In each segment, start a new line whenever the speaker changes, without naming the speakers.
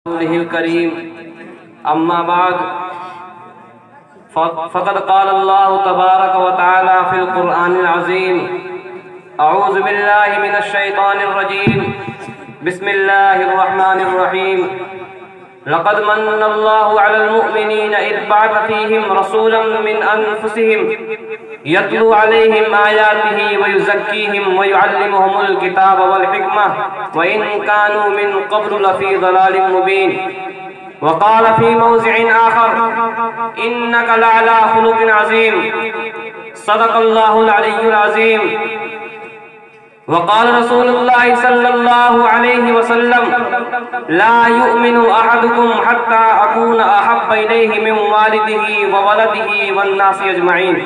الكريم أما بعد فقد قال الله تبارك وتعالى في القرآن العظيم أعوذ بالله من الشيطان الرجيم بسم الله الرحمن الرحيم لقد من الله على المؤمنين إذ بعث فيهم رسولا من أنفسهم يتلو عليهم آياته ويزكيهم ويعلمهم الكتاب والحكمة وإن كانوا من قبل لفي ضلال مبين. وقال في موضع آخر إنك لعلى خلق عظيم. صدق الله العلي العظيم. وقال رسول الله صلى الله عليه وسلم لا يؤمن أحدكم حتى أكون أحب إليه من والده وولده والناس أجمعين.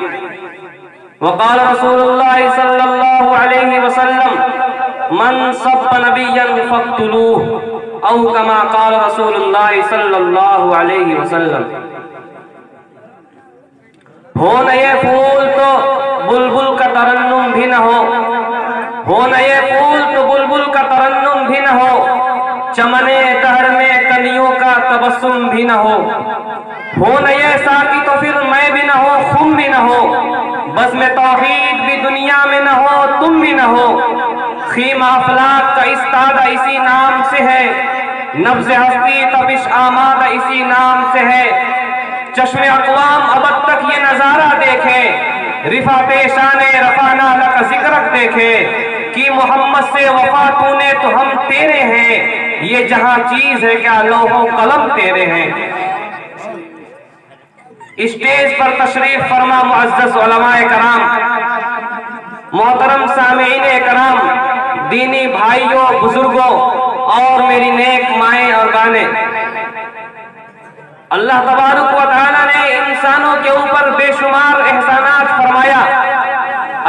وقال رسول الله صلى الله عليه وسلم من سب نبيا فاقتلوه أو كما قال رسول الله صلى الله عليه وسلم. ہو نئے پھول تو بلبل کا ترنم بھی نہ ہو نئے پھول تو بلبل کا ترنم بھی نہ ہو، چمنے دہر میں کلیوں کا تبسم بھی نہ ہو نئے ساقی تو پھر میں بھی نہ ہو، خم بھی نہ ہو، بزم توحید بھی دنیا میں نہ ہو، تم بھی نہ ہو. خیمہ افلاک کا استادہ اسی نام سے ہے، نبض ہستی تپش آمادہ اسی نام سے ہے. چشم اقوام ابد تک یہ نظارہ دیکھے، رفع پیشان رفعنا لک ذکرک دیکھے کہ محمد سے وفا تو نے تو ہم تیرے ہیں، یہ جہاں چیز ہے کیا لوح و قلم تیرے ہیں. اسٹیج پر تشریف فرما معزز علماء کرام، محترم سامعین کرام، دینی بھائیوں، بزرگوں اور میری نیک مائیں اور بانے، اللہ تبارک و تعالیٰ نے انسانوں کے اوپر بے شمار احسانات فرمایا.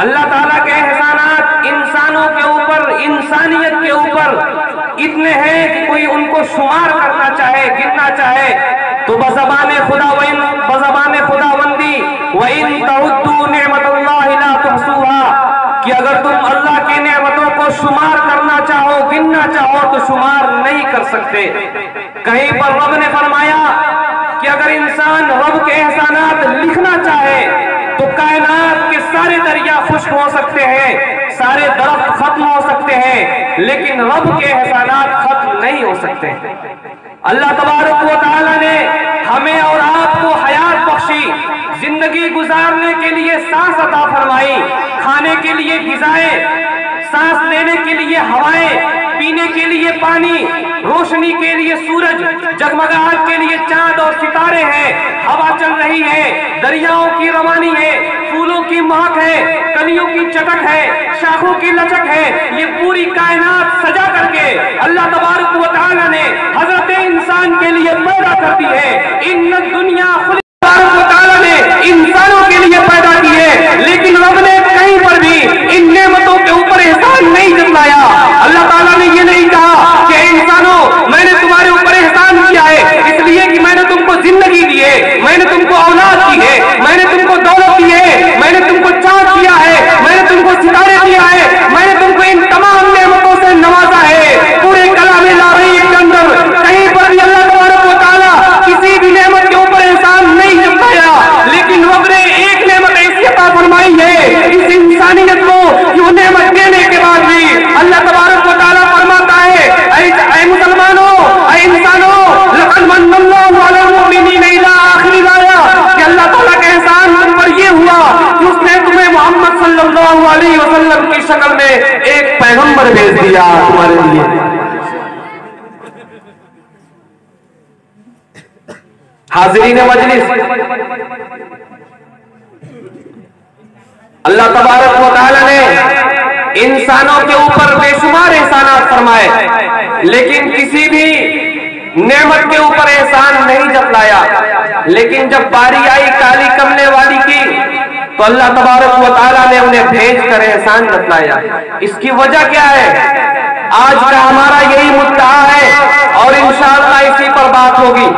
اللہ تعالیٰ کے احسانات انسانوں کے اوپر، انسانیت کے اوپر اتنے ہیں کہ کوئی ان کو شمار کرنا چاہے، گننا چاہے تو بزبان خداوندی وَإِن تَعُدُّوا نِعْمَةَ اللَّهِ لَا تُحْصُوهَا، کہ اگر تم اللہ کی نعمتوں کو شمار کرنا چاہو، گننا چاہو تو شمار نہیں کر سکتے. کہیں پر رب نے فرمایا کہ اگر انسان رب کے احسانات لکھنا چاہے تو کائنات کے سارے دریا خشک ہو سکتے ہیں، سارے درخت ختم ہو سکتے ہیں، لیکن رب کے احسانات ختم نہیں ہو سکتے. اللہ تبارک و تعالیٰ نے ہمیں اور آپ کو حیات بخشی، زندگی گزارنے کے لیے سانس عطا فرمائی، کھانے کے لیے غذائیں، سانس لینے کے لیے ہوائیں، پینے کے لیے پانی، روشنی کے لیے سورج، جگمگاہٹ کے لیے چاند اور ستارے ہیں، ہوا چل رہی ہے، دریاؤں کی روانی ہے، پھولوں کی مہک ہے، کلیوں کی چٹک ہے، شاخوں کی لچک ہے. یہ پوری کائنات سجا کر کے اللہ تبارک و تعالیٰ نے حضرت انسان کے لیے پیدا کر دی ہے. ان دنیا تبارک و تعالیٰ نے انسانوں کے لیے پیدا کی ہے، لیکن رب نے کہیں پر بھی ان نعمتوں کے اوپر احسان نہیں جتلایا. اللہ تعالیٰ نے یہ نہیں کہا کہ انسانوں میں نے تمہارے اوپر احسان کیا ہے اس لیے کہ میں نے تم کو زندگی دی ہے، میں نے تم کو اولاد دی ہے، میں نے تم کو دولت دی ہے، میں نے تم کو چاند دیا ہے، میں نے تم کو ستارے دیا ہے، میں نے تم کو ان تمام نعمتوں سے نوازا ہے. پورے کلام لا ریب کے اندر کہیں پر بھی اللہ تبارک و تعالیٰ کسی بھی نعمت کے اوپر احسان نہیں جتلایا، لیکن رب نے ایک نعمت ایسی عطا فرمائی ہے اس انسانیت کو کہ وہ نعمت دینے کے بعد بھی اللہ تبارک و تعالیٰ فرماتا ہے اے مسلمانوں، اے انسانوں، لقد من اللہ علی المؤمنین الی آخر الآیہ، کہ اللہ تعالیٰ کا احسان تم پر یہ ہوا کہ اس نے تمہیں محمد صلی اللہ علیہ وسلم کی شکل میں ایک پیغمبر بھیج دیا تمہارے لیے. حاضرین مجلس، اللہ تبارک و تعالیٰ نے انسانوں کے اوپر بے شمار احسانات فرمائے، لیکن کسی بھی نعمت کے اوپر احسان نہیں جتلایا. لیکن جب باری آئی کالی کمنے والی کی تو اللہ تبارک و تعالیٰ نے انہیں بھیج کر احسان جتلایا. اس کی وجہ کیا ہے؟ آج کا ہمارا یہی مدعا ہے اور انشاءاللہ اسی پر بات ہوگی.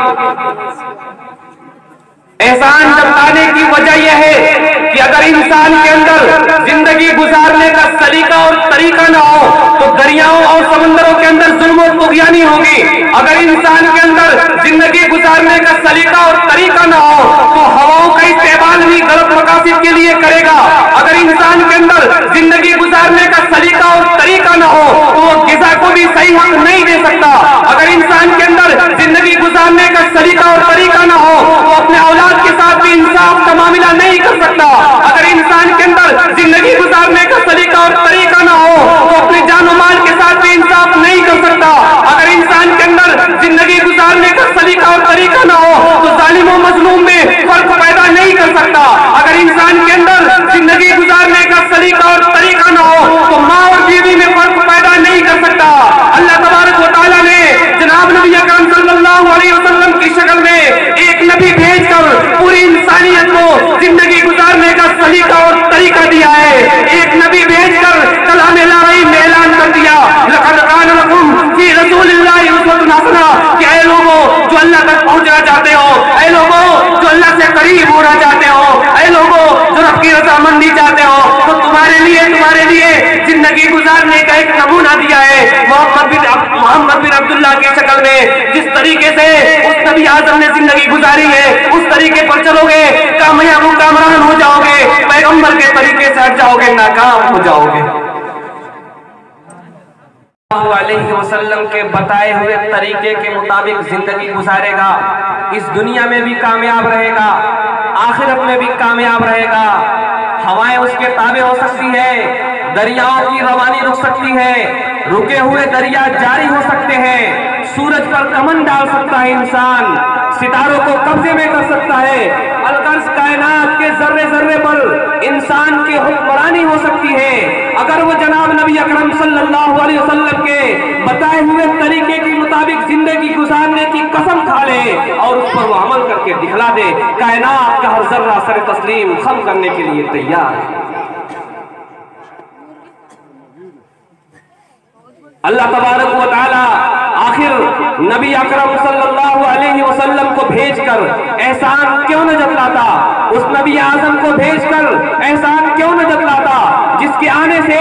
احسان جتلانے کی وجہ یہ ہے کہ اگر انسان کے اندر زندگی گزارنے کا سلیقہ اور طریقہ نہ ہو تو دریاؤں اور سمندروں کے اندر ظلم و طغیانی ہوگی. اگر انسان کے اندر زندگی گزارنے کا سلیقہ اور طریقہ نہ ہو تو ہواؤں کا استعمال بھی غلط مقاصد کے لیے کرے گا. اگر انسان کے اندر زندگی گزارنے کا سلیقہ اور طریقہ نہ ہو تو وہ غذا کو بھی صحیح حق نہیں دے سکتا. اگر انسان کے اندر زندگی گزارنے کا سلیقہ اور طریقہ نہ ہو تو اپنے اولاد کے ساتھ بھی انصاف کا معاملہ نہیں کر سکتا. اگر انسان کے اندر زندگی گزارنے کا سلیقہ اور طریقہ نہ ہو تو اپنے جان و مال کے ساتھ بھی انصاف نہیں کر سکتا. اگر انسان کے اندر زندگی گزارنے کا سلیقہ اور طریقہ نہ ہو تو ظالم و مظلوم میں فرق پیدا نہیں کر سکتا. اگر انسان کے اندر زندگی گزارنے کا سلیقہ اور طریقہ نہ ہو تو ماں اور بیوی میں فرق پیدا نہیں کر سکتا. اللہ تبارک و تعالیٰ نے جناب نبی اکرم صلی اللہ علیہ وسلم کی شکل میں ایک نبی بھیج کر پوری انسانیت کو زندگی گزارنے کا سلیقہ اور طریقہ دیا ہے. ایک نبی بھیج کر کلام الہی میں اعلان کر دیا لقد کان لکم فی رسول اللہ اسوۃ حسنہ کہ اے لوگوں جو اللہ تک پہنچنا چاہتے ہو, اے لوگوں جو اللہ سے قریب ہونا چاہتے ہو, اے لوگوں جو رب کی رضامندی چاہتے ہو تو تمہارے لیے زندگی گزارنے کا ایک نمونہ دیا ہے محمد بن عبداللہ کی شکل میں. جس طریقے سے اس نبی اعظم نے زندگی گزاری ہے اس طریقے پر چلو گے کامیاب و کامران ہو جاؤ گے. پیغمبر کے طریقے سے ہٹ جاؤ گے ناکام ہو جاؤ گے. علیہ وسلم کے بتائے ہوئے طریقے کے مطابق زندگی گزارے گا اس دنیا میں بھی کامیاب رہے گا, آخرت میں بھی کامیاب رہے گا. ہوائیں اس کے تابع ہو سکتی ہے, دریاؤں کی روانی رک سکتی ہے, رکے ہوئے دریا جاری ہو سکتے ہیں, سورج پر کمن ڈال سکتا ہے انسان, ستاروں کو قبضے میں کر سکتا ہے, القرص کائنات کے ذرے ذرے پر انسان کی حکمرانی ہو سکتی ہے. اگر وہ جناب نبی اکرم صلی اللہ علیہ وسلم کے بتائے ہوئے طریقے کے مطابق زندگی گزارنے کی قسم کھا لے اور اس پر وہ عمل کر کے دکھلا دے, کائنات کا ہر ذرہ سر تسلیم خم کرنے کے لیے تیار ہے. اللہ تبارک و تعالی آخر نبی اکرم صلی اللہ علیہ وسلم کو بھیج کر احسان کیوں نہ جتلاتا, اس نبی اعظم کو بھیج کر احسان کیوں نہ جتلاتا جس کے آنے سے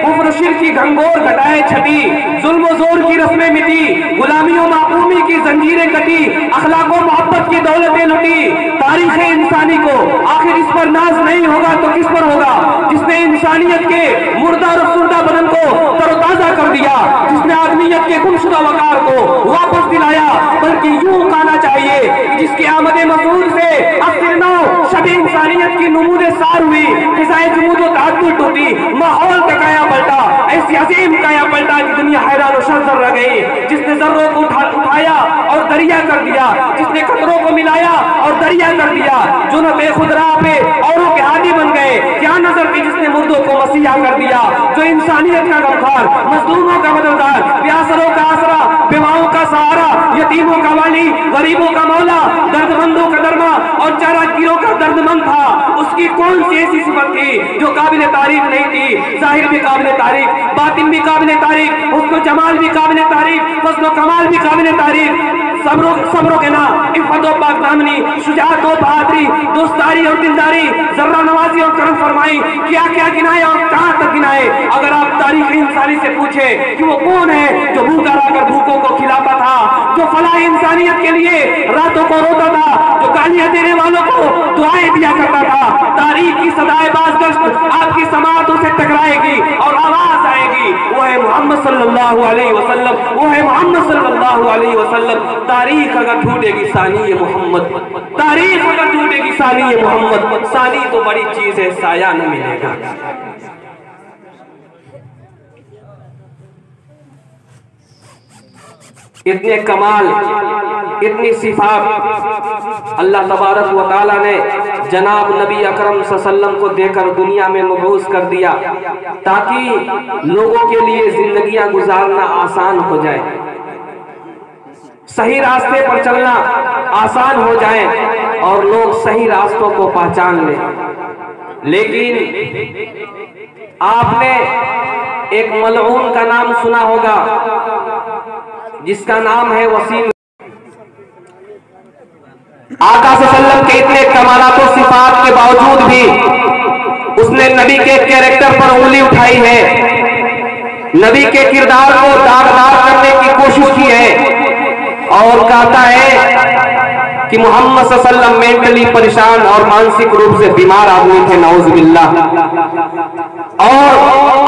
کفر شرک کی گھنگور گھٹائے چھٹی, ظلم و زور کی رسمیں مٹی, غلامی و معقومی کی زنجیریں کٹی, اخلاق و محبت کی دولتیں لٹی. تاریخ انسانی کو آخر اس پر ناز نہیں ہوگا تو کس پر ہوگا جس نے انسانیت کے مردہ اور افسردہ بدن کو تر و تازہ کر دیا, جس نے آدمیت کے گمشدہ وقار کو واپس دلایا. بلکہ یوں کہنا چاہیے جس کی آمد مسعود سے اب نو شب انسانیت کی نمود سار ہوئی, فضائے جمود و تعدد ٹوٹی, ماحول کا کایا پلٹا, ایسی عظیم کایا پلٹا کہ دنیا حیران و شرزر رہ گئی. جس نے ذروں کو اٹھایا اور دریا کر دیا, جس نے قطروں کو ملایا اور دریا کر دیا, جو نہ بے خود راہ پہ اوروں کے ہادی بن گئے. کیا نظر کی جس نے مردوں کو مسیحا کر دیا, جو انسانیت کا غمخوار, مظلوموں کا مددگار, پیاسروں کا آسرا, بیواؤں کا سہارا, یتیموں کا والی, غریبوں کا مولا, درد مندوں کا درما اور چارہ گیروں کا درد مند تھا. اس کی کون سی ایسی صفت تھی جو قابل تعریف نہیں تھی؟ ظاہر بھی قابل تعریف, باطن بھی قابل تعریف, حسن و جمال بھی قابل تعریف, فضل و کمال بھی قابل تعریف, صبر و گنا, عفت و پاک دامنی, شجاعت و بہادری, دوستداری اور دلداری, ذرہ نوازی اور کرم فرمائی. کیا کیا گنائے اور کہاں تک گنائے. اگر آپ تاریخ انسانی سے پوچھے کہ وہ کون ہے جو بھوکا رہ کر بھوکوں کو کھلاتا تھا, جو فلاح انسانیت کے لیے راتوں کو روتا تھا, جو گالیاں دینے والوں کو دعائیں دیا کرتا تھا, تاریخ کی صدائے بازگشت آپ کی سماعتوں سے ٹکرائے گی اور آواز آئے گی, وہ ہے محمد صلی اللہ علیہ وسلم, وہ ہے محمد صلی اللہ علیہ وسلم. تاریخ اگر ڈھونڈے گی ثانی محمد, تاریخ اگر ڈھونڈے گی ثانی محمد, ثانی تو بڑی چیز ہے, سایہ نہ ملے گا. اتنے کمال, اتنی صفات اللہ تبارک و تعالی نے جناب نبی اکرم صلی اللہ علیہ وسلم کو دے کر دنیا میں مبعوث کر دیا تاکہ لوگوں کے لیے زندگیاں گزارنا آسان ہو جائے, صحیح راستے پر چلنا آسان ہو جائے اور لوگ صحیح راستوں کو پہچان لیں. لیکن آپ نے ایک ملعون کا نام سنا ہوگا جس کا نام ہے وسیم. آقا صلی اللہ علیہ وسلم کے اتنے کمالات و صفات کے باوجود بھی نبی کے کیریکٹر پر انگلی اٹھائی ہے، نبی کے کردار کو داغدار کرنے کی کوشش کی ہے، اور کہتا ہے کہ محمد صلی اللہ علیہ وسلم مینٹلی پریشان اور مانسک روپ سے بیمار آدمی تھے، نعوذ باللہ، اور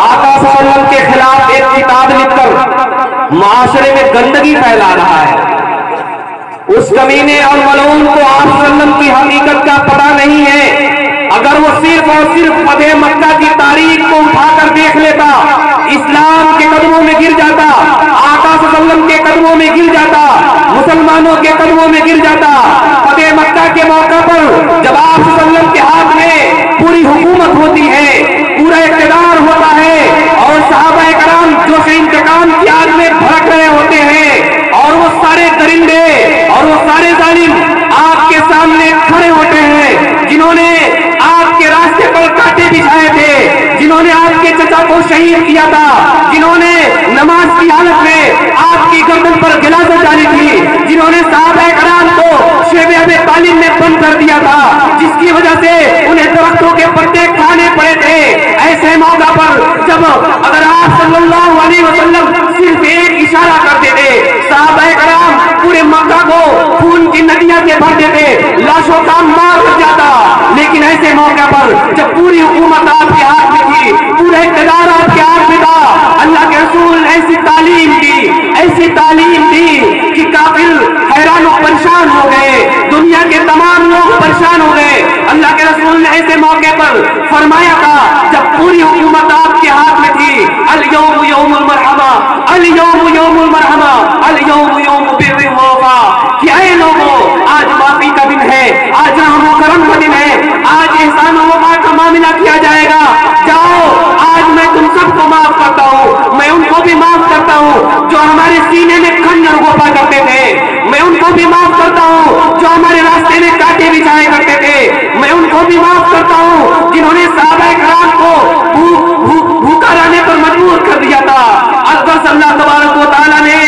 آقا صلی اللہ علیہ وسلم کے خلاف ایک کتاب لکھ کر معاشرے میں گندگی پھیلا رہا ہے۔ اس کمینے اور ملعون کو آپ صلی اللہ علیہ وسلم کی حقیقت کا پتہ نہیں ہے۔ اگر وہ صرف اور صرف فتح مکہ کی تاریخ کو اٹھا کر دیکھ لیتا، اسلام کے قدموں میں گر جاتا، آقا صلی اللہ علیہ وسلم کے قدموں میں گر جاتا، مسلمانوں کے قدموں میں گر جاتا۔ فتح مکہ کے موقع پر جب آپ صلی اللہ علیہ وسلم کے ہاتھ میں پوری حکومت ہوتی ہے، پورا اقتدار ہوتا ہے، اور صحابہ کرام جوش انتقام کی آگ میں بھڑک رہے ہوتے ہیں، اور وہ سارے درندے اور وہ سارے ظالم آپ کے سامنے کھڑے ہوتے ہیں، جنہوں نے آپ کے راستے پر کانٹے بچھائے تھے، جنہوں نے آپ کے چچا کو شہید کیا تھا، جنہوں نے نماز کی حالت میں آپ کی گردن پر غلاظت ڈالی تھی، جنہوں نے صحابہ کرام کو شیب ابی طالب میں بند کر دیا تھا، جس کی وجہ سے انہیں درختوں کے پتے کھانے پڑے تھے۔ ایسے موقع پر جب اگر آپ صلی اللہ علیہ وسلم صرف ایک اشارہ کرتے تھے، صحابہ کرام پورے مکہ کو خون کی ندیاں سے بھر دیتے، لاشوں کا مار ہو جاتا۔ لیکن ایسے موقع پر جب پوری حکومت آپ کے ہاتھ میں تھی، پورا اقتدار آپ کے ہاتھ میں تھا، اللہ کے رسول نے ایسی تعلیم دی کہ کافر حیران و پریشان ہو گئے، دنیا کے تمام لوگ پریشان ہو گئے۔ اللہ کے رسول نے ایسے موقع پر فرمایا تھا جب پوری حکومت آپ کے ہاتھ میں تھی، الیوم یوم المرحمہ، الیوم یوم المرحمہ، الیوم یوم بر و وفا، کہ اے لوگوں آج معافی کا دن ہے، آج رحم و کرم کا دن ہے، آج احسان و وفا کا معاملہ کیا جائے گا۔ جاؤ، آج میں تم سب کو معاف کرتا ہوں، میں ان کو بھی معاف کرتا ہوں جو ہمارے سینے میں خنجر گھوپا کرتے تھے، میں ان کو بھی معاف کرتا ہوں جو ہمارے راستے میں کانٹے بچھایا کرتے تھے، میں ان کو بھی معاف کرتا ہوں جنہوں نے صحابہ کرام کو بھوکا رہنے پر مجبور کر دیا تھا۔ البتہ اللہ تبارک و تعالیٰ نے،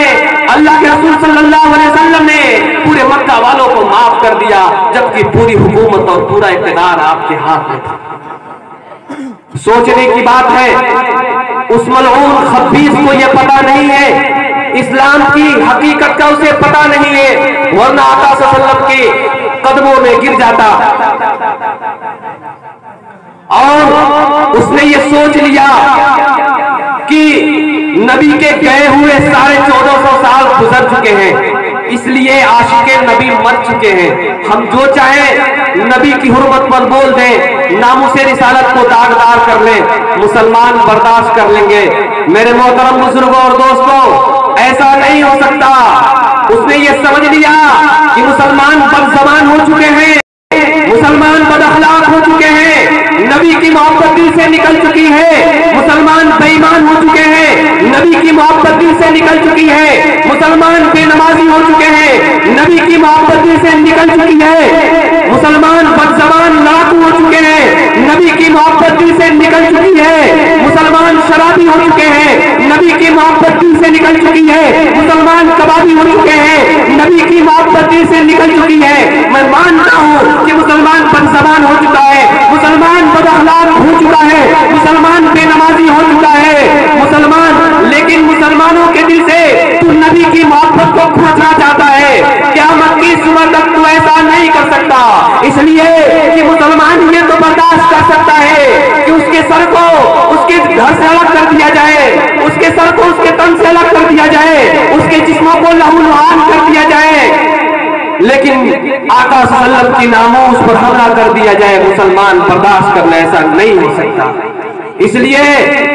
اللہ کے رسول صلی اللہ علیہ وسلم نے پورے مکہ والوں کو معاف کر دیا، جبکہ پوری حکومت اور پورا اقتدار آپ کے ہاتھ میں تھا۔ سوچنے کی بات ہے، اس ملعون خبیث کو یہ پتا نہیں ہے، اسلام کی حقیقت کا اسے پتا نہیں ہے، ورنہ آقا صلی اللہ علیہ وسلم کے قدموں میں گر جاتا، اور اس نے یہ سوچ لیا کہ نبی کے گئے ہوئے 1450 سال گزر چکے ہیں، اس لیے عاشق نبی مر چکے ہیں، ہم جو چاہیں نبی کی حرمت پر بول دیں، ناموس رسالت کو داغدار کر لیں، مسلمان برداشت کر لیں گے۔ میرے محترم بزرگوں اور دوستوں، ایسا نہیں ہو سکتا۔ اس نے یہ سمجھ لیا کہ مسلمان بد زبان ہو چکے ہیں، مسلمان بد اخلاق ہو چکے ہیں، نبی کی محبت دل سے نکل چکی ہے، مسلمان بے ایمان ہو چکے ہیں، نبی کی محبت دل سے نکل چکی ہے، مسلمان بے نمازی ہو چکے ہیں، نبی کی محبت دل سے نکل چکی ہے، مسلمان بد زبان لاکو ہو چکے ہیں، نبی کی محبت دل سے نکل چکی ہے، مسلمان شرابی ہو چکے ہیں، نبی کی محبت دل سے نکل چکی ہے، مسلمان کبابی ہو چکے ہیں، نبی کی محبت دل سے نکل چکی ہے۔ میں مانتا ہوں کہ مسلمان بد زبان ہو چکا ہے، مسلمان بد اخلاق ہو چکا ہے، مسلمان بے نمازی ہو چکا ہے، مسلمان، لیکن مسلمانوں کے دل سے تو نبی کی محبت کو کھوجنا چاہتا ہے۔ قیامت کی صبح تک تو ایسا نہیں کر سکتا، اس لیے کہ مسلمان یہ تو برداشت کر سکتا ہے کہ اس کے سر کو اس کے گھر سے الگ کر دیا جائے، اس کے سر کو اس کے تن سے الگ کر دیا جائے، اس کے جسموں کو لہو لہان کر دیا جائے، لیکن آقا صلی اللہ علیہ وسلم کی ناموس پر حملہ کر دیا جائے، مسلمان برداشت کرنا ایسا نہیں ہو سکتا۔ اس لیے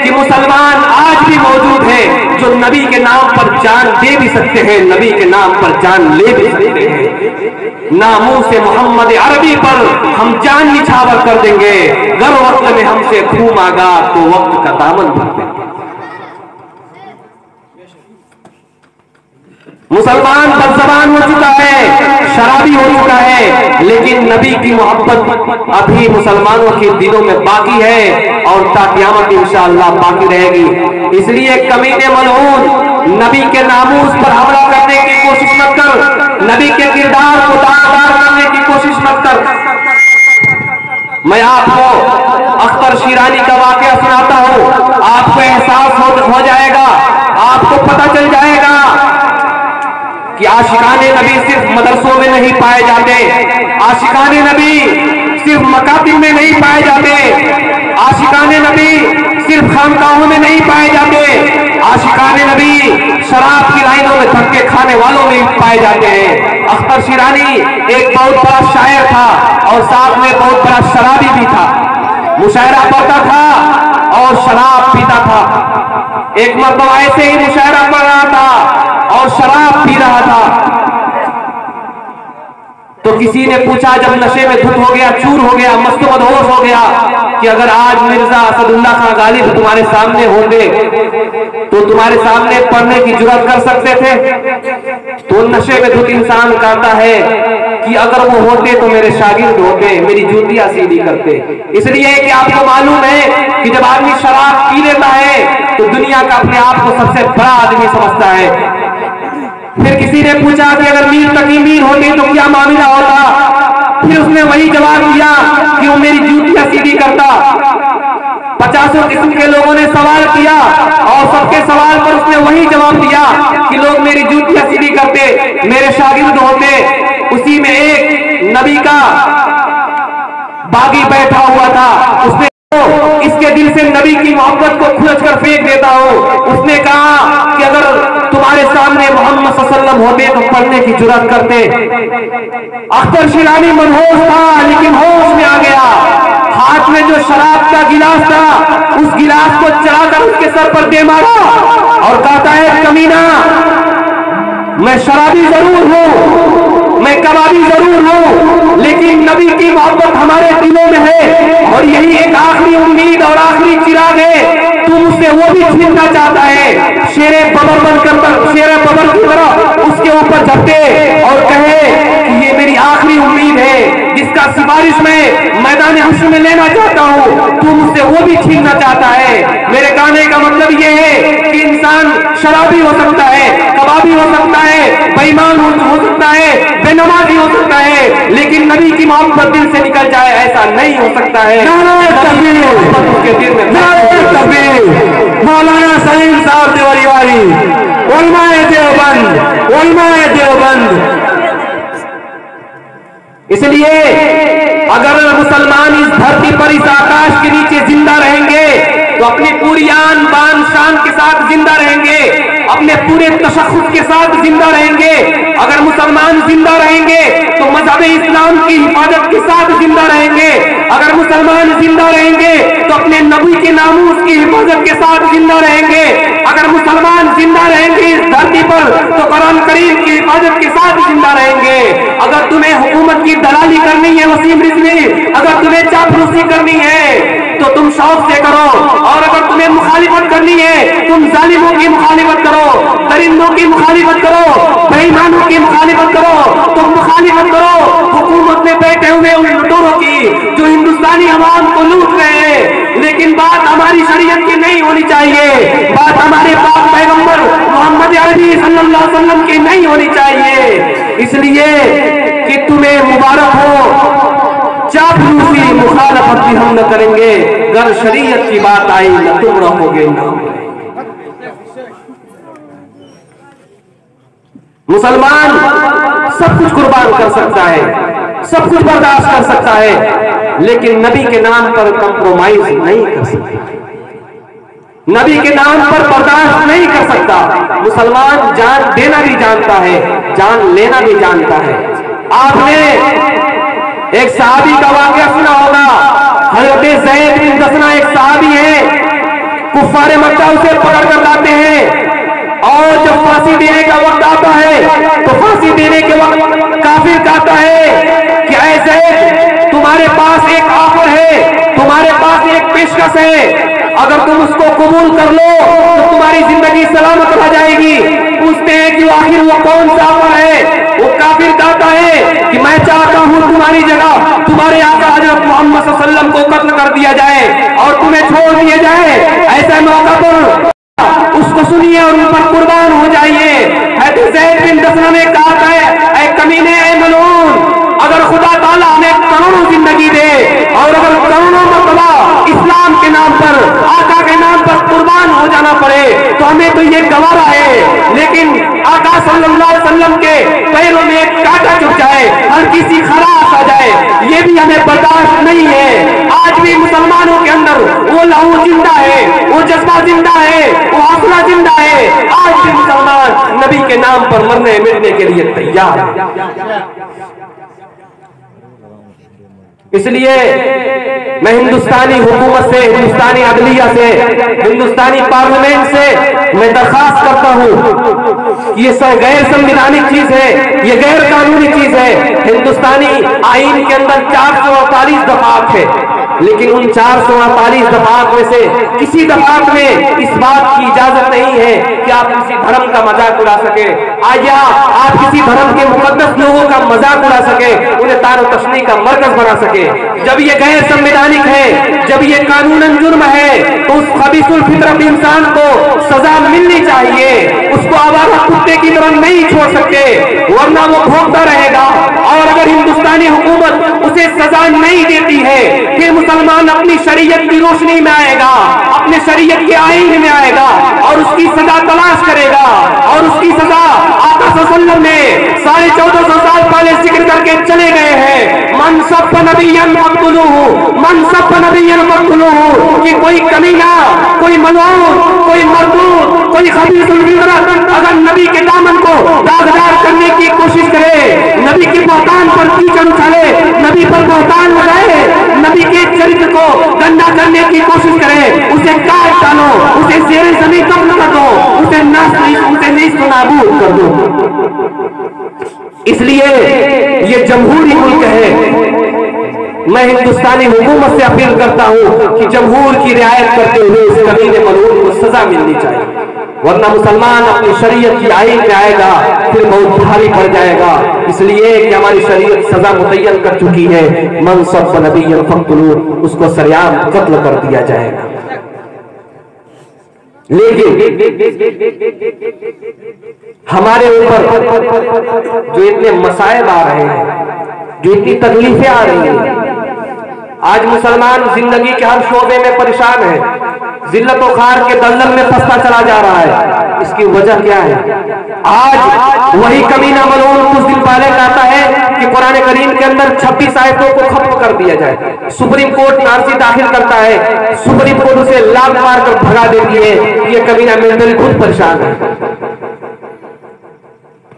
کہ مسلمان آج بھی موجود ہیں جو نبی کے نام پر جان دے بھی سکتے ہیں، نبی کے نام پر جان لے بھی سکتے ہیں۔ ناموس محمد عربی پر ہم جان نچھاور کر دیں گے، گر وقت میں ہم سے خون آگا تو وقت کا دامن بھر دیں گے۔ مسلمان بد زبان ہو چکا ہے، شرابی ہو چکا ہے، لیکن نبی کی محبت ابھی مسلمانوں کے دلوں میں باقی ہے اور تا قیامت انشاءاللہ باقی رہے گی۔ اس لیے کمینے ملعون، نبی کے ناموس پر حملہ کرنے کی کوشش مت کر، نبی کے کردار کو داغدار کرنے کی کوشش مت کر۔ میں آپ کو اختر شیرانی کا واقعہ سناتا ہوں، آپ کو احساس ہو جائے گا، آپ کو پتہ چل جائے گا کہ عاشقان نبی صرف مدرسوں میں نہیں پائے جاتے، عاشقان نبی صرف مکاتب میں نہیں پائے جاتے، عاشقان نبی صرف خانقاہوں میں نہیں پائے جاتے، عاشقان نبی شراب کی لائنوں میں دھکے کھانے والوں میں پائے جاتے ہیں۔ اختر شیرانی ایک بہت بڑا شاعر تھا اور ساتھ میں بہت بڑا شرابی بھی تھا، مشاعرہ پڑھتا تھا اور شراب پیتا تھا۔ ایک مرتبہ ایسے ہی مشاعرہ پڑھ رہا تھا اور شراب پی رہا تھا، تو کسی نے پوچھا جب نشے میں دھت ہو گیا، چور ہو گیا، مست و مدہوش ہو گیا، کہ اگر آج مرزا اسد اللہ خان غالب تمہارے سامنے ہوتے تو تمہارے سامنے پڑھنے کی جرات کر سکتے تھے؟ تو نشے میں دھت انسان کہتا ہے کہ اگر وہ ہوتے تو میرے شاگرد ہوتے، میری جوتیاں سیدھی کرتے۔ اس لیے کہ آپ کو معلوم ہے کہ جب آدمی شراب پی لیتا ہے تو دنیا کا اپنے آپ کو سب سے بڑا آدمی سمجھتا ہے۔ پھر کسی نے پوچھا کہ اگر میر تقی میر ہوتی تو کیا معاملہ ہوتا؟ پھر اس نے وہی جواب دیا کہ وہ میری جوتیاں سیدھی کرتا۔ 50 قسم کے لوگوں نے سوال کیا اور سب کے سوال پر اس نے وہی جواب دیا کہ لوگ میری جوتیاں سیدھی کرتے، میرے شاگرد ہوتے۔ اسی میں ایک نبی کا باغی بیٹھا ہوا تھا، اس نے اس کے دل سے نبی کی محبت کو کھلچ کر پھینک دیتا ہوں۔ اس نے کہا کہ اگر تمہارے سامنے محمد صلی اللہ علیہ وسلم ہوتے تو پڑھنے کی جرات کرتے۔ اختر شیرانی منحوس تھا لیکن ہوش میں آ گیا، ہاتھ میں جو شراب کا گلاس تھا اس گلاس کو چڑھا کر اس کے سر پر دے مارا اور کہتا ہے کمینہ، میں شرابی ضرور ہوں، میں کبابی ضرور ہوں، لیکن نبی کی محبت ہمارے دلوں میں ہے اور یہی ایک آخری امید اور آخری چراغ ہے، تو مجھ سے وہ بھی چھیننا چاہتا ہے۔ شیر ببر بن کر شیر ببر کی طرح اس کے اوپر جھپٹے اور کہے کہ یہ میری آخری امید ہے جس کا سفارش میں میدان حشر میں لینا چاہتا ہوں، تو مجھ سے وہ بھی چھیننا چاہتا ہے۔ میرے کہنے کا مطلب یہ ہے کہ انسان شرابی ہو سکتا ہے، کبابی ہو سکتا ہے، بے ایمان ہو سکتا ہے، بے نمازی ہو سکتا ہے، لیکن نبی کی محبت دل سے نکل جائے ایسا نہیں ہو سکتا ہے۔
مولانا سلیم صاحب دیواری والی، علماء دیوبند، علماء دیوبند۔
اس لیے اگر مسلمان اس دھرتی پر اس آکاش کے نیچے زندہ رہیں گے تو اپنی پوری آن بان شان کے ساتھ زندہ رہیں گے، اپنے پورے تشخص کے ساتھ زندہ رہیں گے۔ اگر مسلمان زندہ رہیں گے تو مذہب اسلام کی حفاظت کے ساتھ زندہ رہیں گے، اگر مسلمان زندہ رہیں گے تو اپنے نبی کے ناموس کی حفاظت کے ساتھ زندہ رہیں گے، اگر مسلمان زندہ رہیں گے اس دھرتی پر تو قرآن کریم کی حفاظت کے ساتھ زندہ رہیں گے۔ اگر تمہیں حکومت کی دلالی کرنی ہے وسیم رضوی، اگر تمہیں چاپلوسی کرنی ہے تو تم شوق سے کرو، اور اگر تمہیں مخالفت کرنی ہے تم ظالموں کی مخالفت کرو، درندوں کی مخالفت کرو، بے ایمانوں کی مخالفت کرو، تم مخالفت کرو حکومت میں بیٹھے ہوئے ان لٹوروں کی جو ہندوستانی عوام کو لوٹ رہے ہیں۔ لیکن بات ہماری شریعت کی نہیں ہونی چاہیے، بات ہمارے پاک پیغمبر محمد عربی صلی اللہ علیہ وسلم کی نہیں ہونی چاہیے۔ اس لیے کہ تمہیں مبارک ہو، چاپلوسی مخالفت بھی ہم نہ کریں گے، گر شریعت کی بات آئی نہ تم رہو گے نہ۔ مسلمان سب کچھ قربان کر سکتا ہے، سب کچھ برداشت کر سکتا ہے، لیکن نبی کے نام پر کمپرومائز نہیں کر سکتا، نبی کے نام پر برداشت نہیں کر سکتا۔ مسلمان جان دینا بھی جانتا ہے، جان لینا بھی جانتا ہے۔ آپ نے ایک صحابی کا واقعہ سنا ہوگا، حضرت زید بن دسنہ ایک صحابی ہے، کفار مکہ اسے پکڑ کر لاتے ہیں اور جب پھانسی دینے کا وقت آتا ہے تو پھانسی دینے کے وقت کافر کہتا ہے کہ اے زید تمہارے پاس ایک آفر ہے، تمہارے پاس ایک پیشکش ہے، اگر تم اس کو قبول کر لو تو تمہاری زندگی سلامت رہ جائے گی۔ پوچھتے ہیں کہ آخر وہ کون سا آفر ہے؟ وہ کافر کہتا ہے کہ میں چاہتا ہوں تمہاری جگہ تمہارے آقا حضرت محمد صلی اللہ علیہ وسلم کو قتل کر دیا جائے اور تمہیں چھوڑ دیا جائے، ایسے موقع پر اس کو سنیے اور ان پر قربان ہو جائیے۔ حضرت زید بن دسنہ نے کہا ہے اے کمینے، اے ملعون، اگر خدا تعالیٰ ہمیں کروڑوں زندگی دے اور اگر کروڑوں مرتبہ اسلام
ہمیں تو یہ گوارا ہے، لیکن آقا صلی اللہ علیہ وسلم کے پیروں میں ایک کانٹا چبھ جائے، ہر کسی خراش آ جائے، یہ بھی ہمیں برداشت نہیں ہے۔ آج بھی مسلمانوں کے اندر وہ لہو زندہ ہے، وہ جذبہ زندہ ہے، وہ حوصلہ زندہ ہے۔ آج بھی مسلمان نبی کے نام پر مرنے مٹنے کے لیے تیار ہے۔ اس لیے میں ہندوستانی حکومت سے، ہندوستانی عدلیہ سے، ہندوستانی پارلیمنٹ سے میں درخواست کرتا ہوں کہ یہ غیر سنویدھانک چیز ہے، یہ غیر قانونی چیز ہے۔ ہندوستانی آئین کے اندر 448 دفعات ہے، لیکن ان 448 دفعات میں سے کسی دفعات میں اس بات کی اجازت نہیں ہے کہ آپ کسی دھرم کا مذاق اڑا سکے، یا آپ کسی دھرم کے مقدس لوگوں کا مذاق اڑا سکے، انہیں تار و تشنیع کا مرکز بنا سکے۔ جب یہ غیر سنویدھانک ہے، جب یہ قانوناً جرم ہے، تو اس خبیث الفطرت انسان کو سزا ملنی چاہیے، اس کو آوارہ کتے کی طرح نہیں چھوڑ سکتے، ورنہ وہ بھوکتا رہے گا۔ اور اگر ہندوستانی حکومت اسے سزا نہیں دیتی ہے، پھر مسلمان اپنی شریعت کی روشنی میں آئے گا، اپنے شریعت کے آئین میں آئے گا اور اس کی سزا تلاش کرے گا، اور اس کی سزا آقا صلی اللہ علیہ وسلم نے 1450 سال پہلے ذکر کر کے چلے گئے ہیں۔ من سب نبیًا فاقتلوہ، من سب نبیًا فاقتلوہ، کہ کوئی کمینہ، کوئی ملعون، کوئی مردود، کوئی خبیث الفطرت اگر نبی کے دامن کو داغدار کرنے کی کوشش کرے، نبی کے بہتان پر کیچڑ اچھالے، نبی پر بہتان لگائے، نبی کے چرچ کو گندا کرنے کی کوشش کرے، اسے کاٹ ڈالو، اسے زیر زمین قتل کر دو، اسے نیست و نابود کر دو۔ اس لیے یہ جمہوری ملک ہے۔ میں ہندوستانی حکومت سے اپیل کرتا ہوں کہ جمہور کی رعایت کرتے ہوئے اس کمینے ملعون کو سزا ملنی چاہیے، ورنہ مسلمان اپنی شریعت کی آئین میں آئے گا پھر بہت بھاری پڑ جائے گا۔ اس لیے کہ ہماری شریعت سزا متعین کر چکی ہے، من سب نبیًا فاقتلوہ، اس کو سریعان قتل کر دیا جائے گا۔ لیکن ہمارے اوپر جو اتنے مصائب آ رہے ہیں، جو اتنی تکلیفیں آ رہی ہیں، آج مسلمان زندگی کے ہر شعبے میں پریشان ہے، ذلت و خوار کے دلدل میں پھنستا چلا جا رہا ہے۔ اس کی وجہ کیا ہے؟ آج وہی کمینہ ملعون کچھ دن پہلے کہتا ہے کہ قرآن کریم کے اندر 26 آیتوں کو ختم کر دیا جائے، سپریم کورٹ عرضی داخل کرتا ہے، سپریم کورٹ اسے لات مار کر بھگا دیتی ہے۔ یہ کمینہ ملٹری خود پریشان ہے،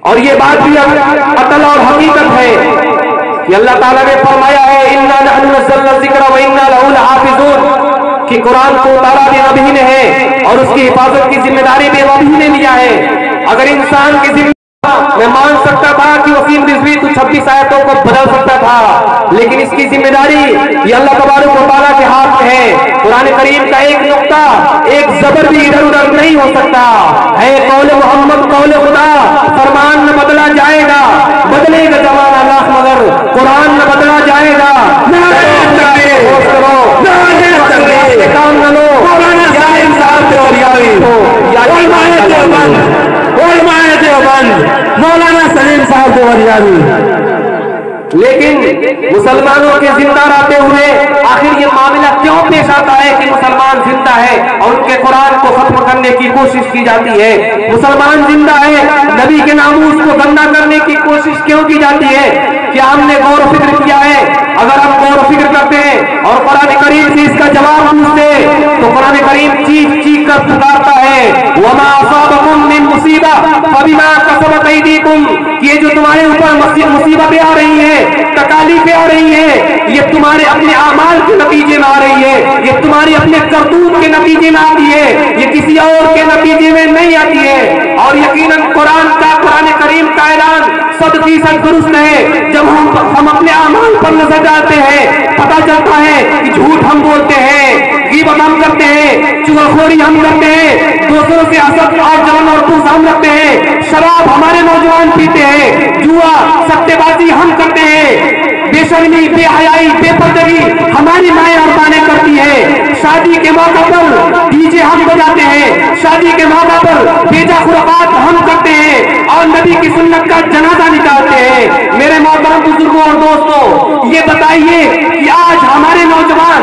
اور یہ بات بھی عقل اور حقیقت ہے کہ اللہ تعالیٰ نے فرمایا ہے اِنَّا نَحْنُ نَزَّلْنَا الذِّكْرَ وَإِنَّا لَهُ لَحَافِظُونَ، کہ قرآن کو اتارا بھی رب ہی نے ہے اور اس کی حفاظت کی ذمہ داری بھی رب ہی نے لیا ہے۔ اگر انسان کی ذمہ میں مان سکتا تھا کہ وسیم رضوی تو 26 آیتوں کو بدل سکتا تھا، لیکن اس کی ذمہ داری یہ اللہ تبارک و تعالیٰ کے ہاتھ میں ہے۔ قرآن کریم کا ایک نقطہ، ایک زبر بھی ادھر ادھر نہیں ہو سکتا ہے۔ قول محمد قول خدا، فرمان نہ بدلا جائے گا، بدلے گا زمانہ لاکھ مگر قرآن نہ بدلا جائے گا۔ کام نہ لو،
مولانا سلیم صاحب دیوبند۔
لیکن مسلمانوں کے زندہ رہتے ہوئے آخر یہ معاملہ کیوں پیش آتا ہے کہ مسلمان زندہ ہے اور ان کے قرآن کو ختم کرنے کی کوشش کی جاتی ہے؟ مسلمان زندہ ہے، نبی کے ناموس کو گندا کرنے کی کوشش کیوں کی جاتی ہے؟ کیا ہم نے غور و فکر کیا ہے؟ اگر ہم غور و فکر کرتے ہیں اور قرآن کریم سے اس کا جواب پوچھتے تو قرآن کریم چیخ چیخ کر پکارتا ہے وَمَا أَصَابَكُم مِّن مُّصِيبَةٍ فَبِمَا كَسَبَتْ أَيْدِيكُم، یہ جو تمہارے اوپر مصیبتیں آ رہی ہیں، تکالیفیں آ رہی ہیں، یہ تمہارے اپنے اعمال کے نتیجے میں آ رہی ہے، یہ تمہاری اپنے کرتوت کے نتیجے میں آتی ہے، یہ کسی اور کے نتیجے میں نہیں آتی ہے۔ اور یقیناً قرآن کریم کا اعلان 100% درست ہے۔ جب ہم اپنے اعمال پر نظر ڈالتے ہیں پتہ چلتا ہے کہ جھوٹ ہم بولتے ہیں، غیبت ہم کرتے ہیں، چغلخوری ہم کرتے ہیں، دوسروں سے حسد اور جلن اور بغض ہم رکھتے ہیں، شراب ہمارے نوجوان پیتے ہیں، جوا سٹے بازی ہم کرتے ہیں، بے شرمی، بے حیائی، بے پردگی ہماری مائیں اور بانیں کرتی ہے، شادی کے موقع پر ڈی جے ہم بجاتے ہیں، شادی کے موقع پر بیجا خرافات ہم کرتے ہیں اور نبی کی سنت کا جنازہ نکالتے ہیں۔ میرے محترم بزرگوں اور دوستوں، یہ بتائیے کہ آج ہمارے نوجوان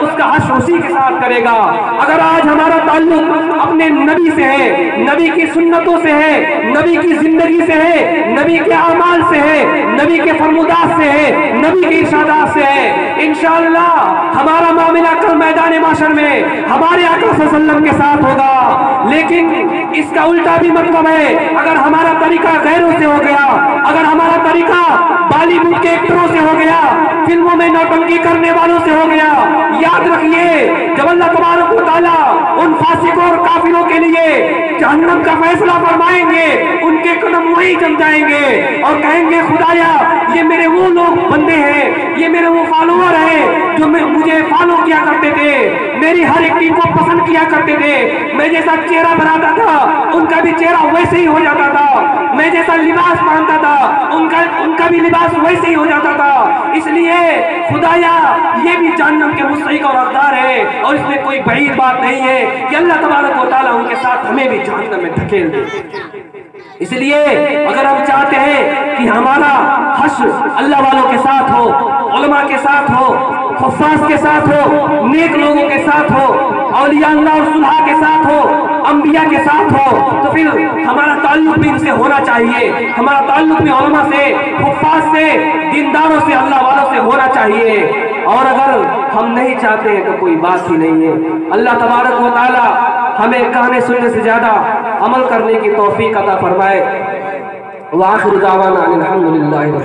اس کا حشر اسی کے ساتھ کرے گا۔ اگر آج ہمارا تعلق اپنے نبی سے ہے، نبی کی سنتوں سے ہے، نبی کی زندگی سے ہے، نبی کے اعمال سے ہے، نبی کے فرمودات سے ہے، نبی کے ارشادات سے ہے، انشاءاللہ ہمارا معاملہ کل میدان محشر میں ہمارے آقا صلی اللہ علیہ وسلم کے ساتھ ہوگا۔ لیکن اس کا الٹا بھی مطلب ہے، اگر ہمارا طریقہ غیروں سے ہو گیا، اگر ہمارا طریقہ بالی ووڈ کے ایکٹروں سے ہو گیا، فلموں میں نوٹنکی کرنے والوں سے ہو گیا، یاد رکھیے جب اللہ تبارک و تعالیٰ ان فاسقوں اور کافروں کے لیے جہنم کا فیصلہ فرمائیں گے، ان کے قدم وہی جم جائیں گے اور کہیں گے خدایا یہ میرے وہ لوگ بندے ہیں، یہ میرے وہ فالوور ہیں جو مجھے فالو کیا کرتے تھے، میری ہر ایکٹنگ کو پسند کیا کرتے تھے، میں جیسا چہرہ بناتا تھا ان کا بھی چہرہ ویسے ہی ہو جاتا تھا، میں جیسا لباس پہنتا تھا ان کا بھی لباس ویسے ہی ہو جاتا تھا۔ اس لیے خدایا یہ بھی جہنم کے مستحق اور حقدار ہے، اور اس میں کوئی بعید بات نہیں ہے کہ اللہ تبارک و تعالیٰ ان کے ساتھ ہمیں بھی جہنم میں دھکیل دے۔ اس لیے اگر ہم چاہتے ہیں کہ ہمارا حشر اللہ والوں کے ساتھ ہو، علماء کے ساتھ ہو، حفاظ کے ساتھ ہو، نیک لوگوں کے ساتھ ہو، اولیاء اللہ اور صلحاء کے ساتھ ہو، انبیاء کے ساتھ ہو، تو پھر ہمارا تعلق بھی ان سے ہونا چاہیے، ہمارا تعلق بھی علماء سے، حفاظ سے، دینداروں سے، اللہ والوں سے ہونا چاہیے۔ اور اگر ہم نہیں چاہتے ہیں تو کوئی بات ہی نہیں ہے۔ اللہ تبارک و تعالی ہمیں کہنے سننے سے زیادہ عمل کرنے کی توفیق عطا فرمائے۔ وآخر دعوانا الحمدللہ۔